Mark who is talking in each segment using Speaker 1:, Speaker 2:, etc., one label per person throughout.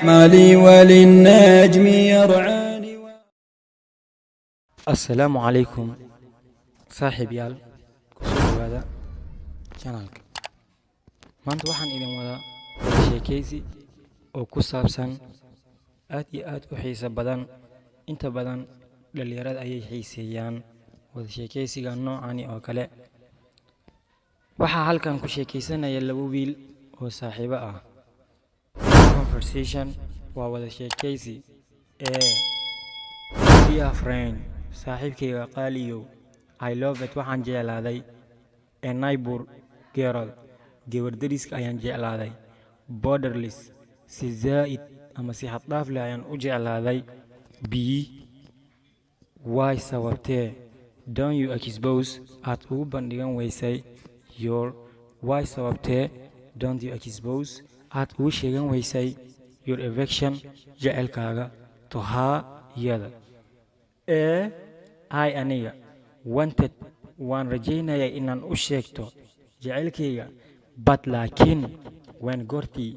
Speaker 1: مالي وللنجم يرعاني.
Speaker 2: السلام عليكم صاحب يال كسر هذا channelka maanta waxaan idin wada sheekaysi oo ku saabsan aad iyo aad u xiiso badan inta badan dhalinyarada ayay xiiseeyaan wada sheekaysiga noocani oo kale waxaa halkan ku sheekaysanaya laba wiil oo saaxiibo ah conversation waa wada sheekaysi dear friend saaxiibkayga qaaliyow I love it waxaan jeclaaday a neighbor girl gabar dariska ayaan jeclaaday borderless si zaid ama si xad dhaaf leh ayaan u jeclaaday b why sababtee don't you expose aad ugu bandhigan weysay your why sababtee don't you expose aad ugu sheegan weysay your affection jecelkaaga to her iyada I aniga wanted waan rajaynaya inaan u sheegto jecelkayga but laakiin when goortii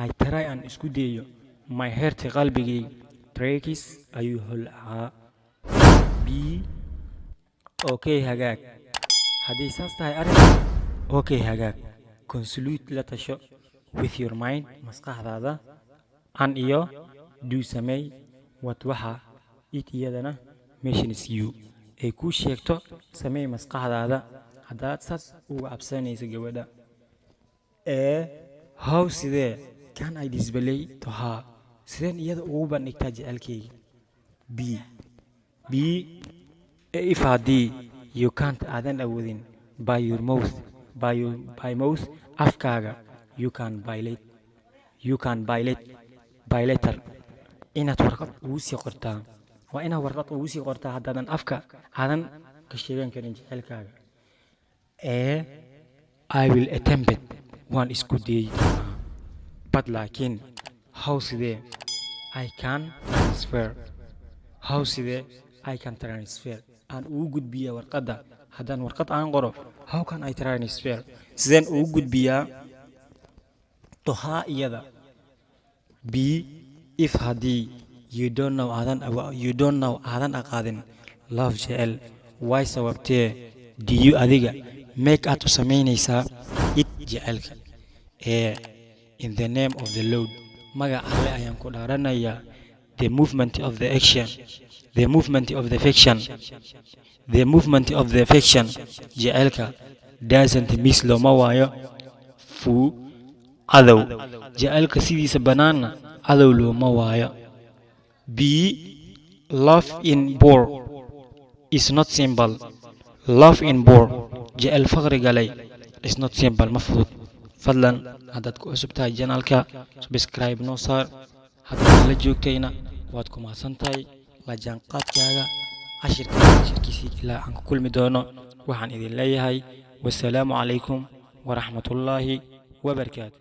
Speaker 2: I try aan isku dayo my heart qalbigay breaks ayuu holcaa b okay hagaag haddii saas tahay arrin okay hagaag consulate la tasho with your mind maskaxdaada an iyo do samey what waxa it iyadana mentions you ay ku sheegto samey maskaxdaada haddaad saas uga cabsanaysa gabadha how sidee can I display to her sideen iyada ugu bandhigtaa jecelkayga b if haddii you can't aadan awoodin by your mouth by mouth afkaaga you can bilateral inaad warqad ugu sii qortaa waa inaad warqad ugu sii qortaa haddaadan afka aadan ka sheegan karin jecelkaaga I will attempt it waan isku dayay but laakiin how sidee I can transfer aan ugu gudbiyaa warqadda haddaan warqad aan qoro how can I transfer sideen ugu gudbiyaa to her iyada b if haddii you don't know aadan aqaadin love jecel why sababtee do you adiga make aad u samaynaysaa it jecelka in the name of the Lord magaca alle ayaan ku dhaaranayaa the movement of the affection jecelka doesn't miss looma waayo fuu cadow jecelka sidiisa bannaanna cadow looma waayo b love in bore is not simple love in bore jecel faqri galay is not simple ma fudud fadlan haddaad ku cusub tahay janalka subscribe noo saar haddaad la joogtayna waad ku mahadsan tahay la jaanqaadkaaga cashirkiisii ilaa aan ku kulmi doono waxaan idin leeyahay wasalaamu calaykum waraxmatullaahi wabarakaatu